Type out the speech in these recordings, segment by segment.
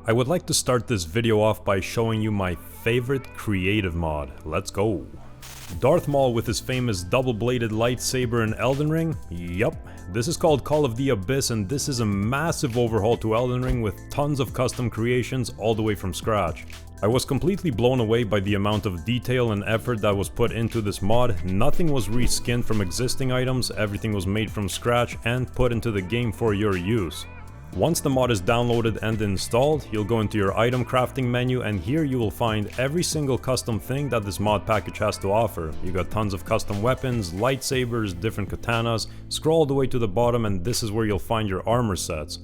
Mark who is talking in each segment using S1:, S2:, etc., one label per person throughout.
S1: I would like to start this video off by showing you my favorite creative mod. Let's go! Darth Maul with his famous double-bladed lightsaber in Elden Ring? Yup. This is called Call of the Abyss, and this is a massive overhaul to Elden Ring with tons of custom creations all the way from scratch. I was completely blown away by the amount of detail and effort that was put into this mod. Nothing was reskinned from existing items, everything was made from scratch and put into the game for your use. Once the mod is downloaded and installed, you'll go into your item crafting menu, and here you will find every single custom thing that this mod package has to offer. You got tons of custom weapons, lightsabers, different katanas. Scroll all the way to the bottom and this is where you'll find your armor sets.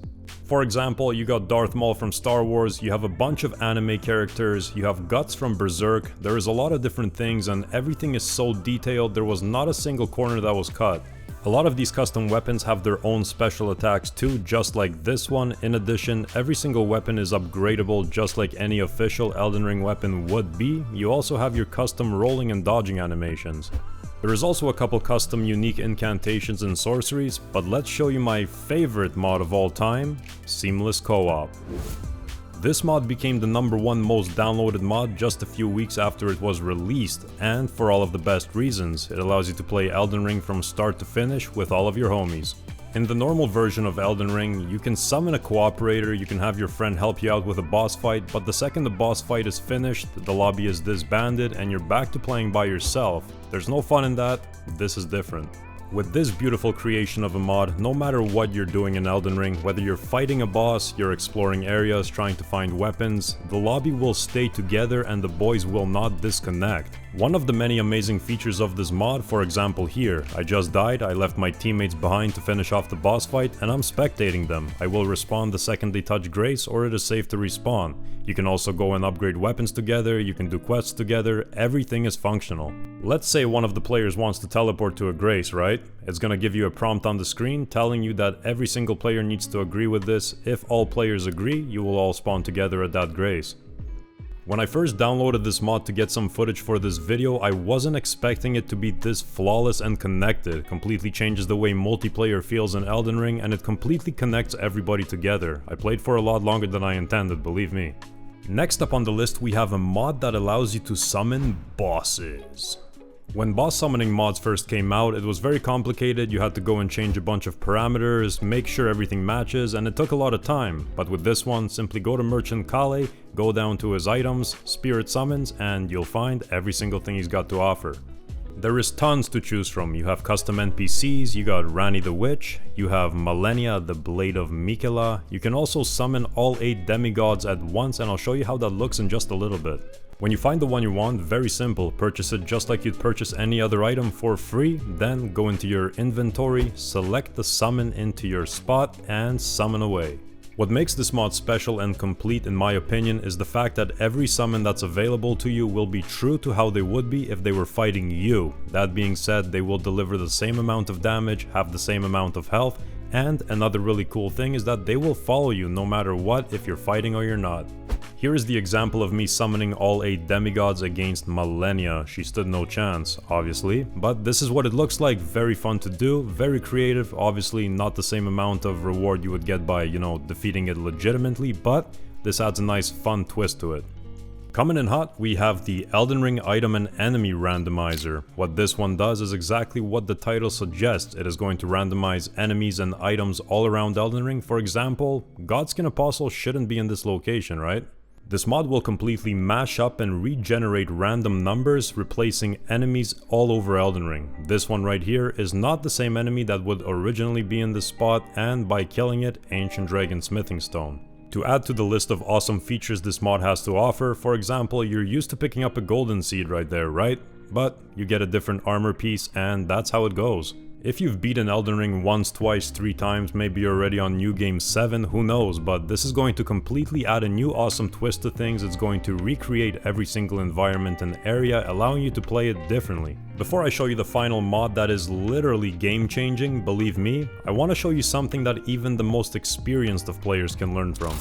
S1: For example, you got Darth Maul from Star Wars, you have a bunch of anime characters, you have Guts from Berserk. There is a lot of different things and everything is so detailed, there was not a single corner that was cut. A lot of these custom weapons have their own special attacks too, just like this one. In addition, every single weapon is upgradable just like any official Elden Ring weapon would be. You also have your custom rolling and dodging animations. There is also a couple custom unique incantations and sorceries, but let's show you my favorite mod of all time, Seamless Co-op. This mod became the #1 most downloaded mod just a few weeks after it was released, and for all of the best reasons. It allows you to play Elden Ring from start to finish with all of your homies. In the normal version of Elden Ring, you can summon a cooperator, you can have your friend help you out with a boss fight, but the second the boss fight is finished, the lobby is disbanded and you're back to playing by yourself. There's no fun in that, this is different. With this beautiful creation of a mod, no matter what you're doing in Elden Ring, whether you're fighting a boss, you're exploring areas, trying to find weapons, the lobby will stay together and the boys will not disconnect. One of the many amazing features of this mod, for example here, I just died, I left my teammates behind to finish off the boss fight and I'm spectating them. I will respawn the second they touch Grace, or it is safe to respawn. You can also go and upgrade weapons together, you can do quests together, everything is functional. Let's say one of the players wants to teleport to a Grace, right? It's gonna give you a prompt on the screen telling you that every single player needs to agree with this. If all players agree, you will all spawn together at that Grace. When I first downloaded this mod to get some footage for this video, I wasn't expecting it to be this flawless and connected. It completely changes the way multiplayer feels in Elden Ring and it completely connects everybody together. I played for a lot longer than I intended, believe me. Next up on the list we have a mod that allows you to summon bosses. When boss summoning mods first came out, it was very complicated. You had to go and change a bunch of parameters, make sure everything matches, and it took a lot of time. But with this one, simply go to Merchant Kale, go down to his items, spirit summons, and you'll find every single thing he's got to offer. There is tons to choose from. You have custom NPCs, you got Ranni the Witch, you have Malenia the Blade of Miquella. You can also summon all 8 demigods at once, and I'll show you how that looks in just a little bit. When you find the one you want, very simple, purchase it just like you'd purchase any other item for free, then go into your inventory, select the summon into your spot, and summon away. What makes this mod special and complete in my opinion is the fact that every summon that's available to you will be true to how they would be if they were fighting you. That being said, they will deliver the same amount of damage, have the same amount of health, and another really cool thing is that they will follow you no matter what if you're fighting or you're not. Here is the example of me summoning all 8 demigods against Malenia. She stood no chance, obviously, but this is what it looks like. Very fun to do, very creative, obviously not the same amount of reward you would get by, defeating it legitimately, but this adds a nice fun twist to it. Coming in hot, we have the Elden Ring Item and Enemy Randomizer. What this one does is exactly what the title suggests. It is going to randomize enemies and items all around Elden Ring. For example, Godskin Apostle shouldn't be in this location, right? This mod will completely mash up and regenerate random numbers, replacing enemies all over Elden Ring. This one right here is not the same enemy that would originally be in this spot, and by killing it, Ancient Dragon Smithing Stone. To add to the list of awesome features this mod has to offer, for example, you're used to picking up a golden seed right there, right? But you get a different armor piece and that's how it goes. If you've beaten Elden Ring once, twice, 3 times, maybe you're already on New Game 7, who knows, but this is going to completely add a new awesome twist to things. It's going to recreate every single environment and area, allowing you to play it differently. Before I show you the final mod that is literally game changing, believe me, I want to show you something that even the most experienced of players can learn from.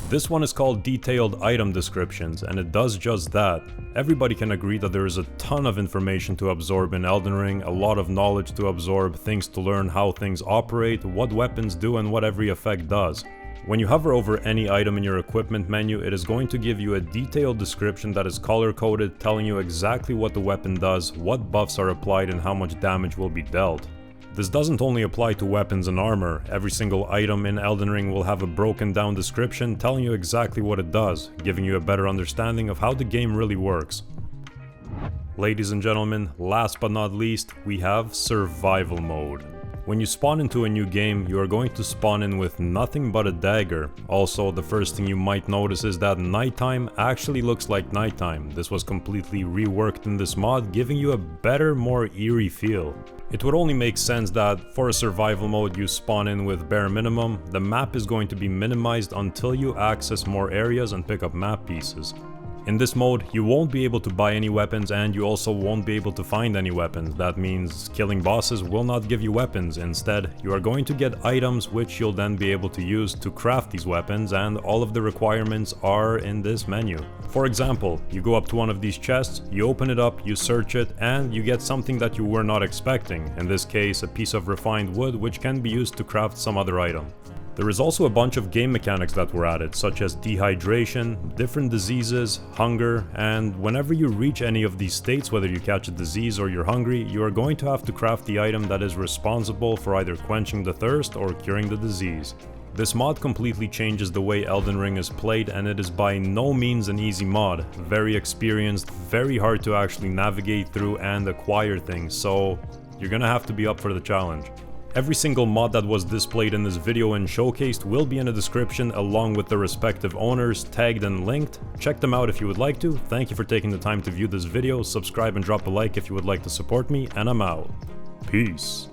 S1: This one is called Detailed Item Descriptions, and it does just that. Everybody can agree that there is a ton of information to absorb in Elden Ring, a lot of knowledge to absorb, things to learn, how things operate, what weapons do and what every effect does. When you hover over any item in your equipment menu, it is going to give you a detailed description that is color-coded, telling you exactly what the weapon does, what buffs are applied, and how much damage will be dealt. This doesn't only apply to weapons and armor. Every single item in Elden Ring will have a broken down description telling you exactly what it does, giving you a better understanding of how the game really works. Ladies and gentlemen, last but not least, we have Survival Mode. When you spawn into a new game, you are going to spawn in with nothing but a dagger. Also, the first thing you might notice is that nighttime actually looks like nighttime. This was completely reworked in this mod, giving you a better, more eerie feel. It would only make sense that for a survival mode you spawn in with bare minimum. The map is going to be minimized until you access more areas and pick up map pieces. In this mode, you won't be able to buy any weapons, and you also won't be able to find any weapons. That means killing bosses will not give you weapons. Instead, you are going to get items which you'll then be able to use to craft these weapons, and all of the requirements are in this menu. For example, you go up to one of these chests, you open it up, you search it, and you get something that you were not expecting. In this case, a piece of refined wood which can be used to craft some other item. There is also a bunch of game mechanics that were added, such as dehydration, different diseases, hunger, and whenever you reach any of these states, whether you catch a disease or you're hungry, you are going to have to craft the item that is responsible for either quenching the thirst or curing the disease. This mod completely changes the way Elden Ring is played, and it is by no means an easy mod. Very experienced, very hard to actually navigate through and acquire things, so you're gonna have to be up for the challenge. Every single mod that was displayed in this video and showcased will be in the description along with the respective owners tagged and linked. Check them out if you would like to. Thank you for taking the time to view this video, subscribe and drop a like if you would like to support me, and I'm out. Peace.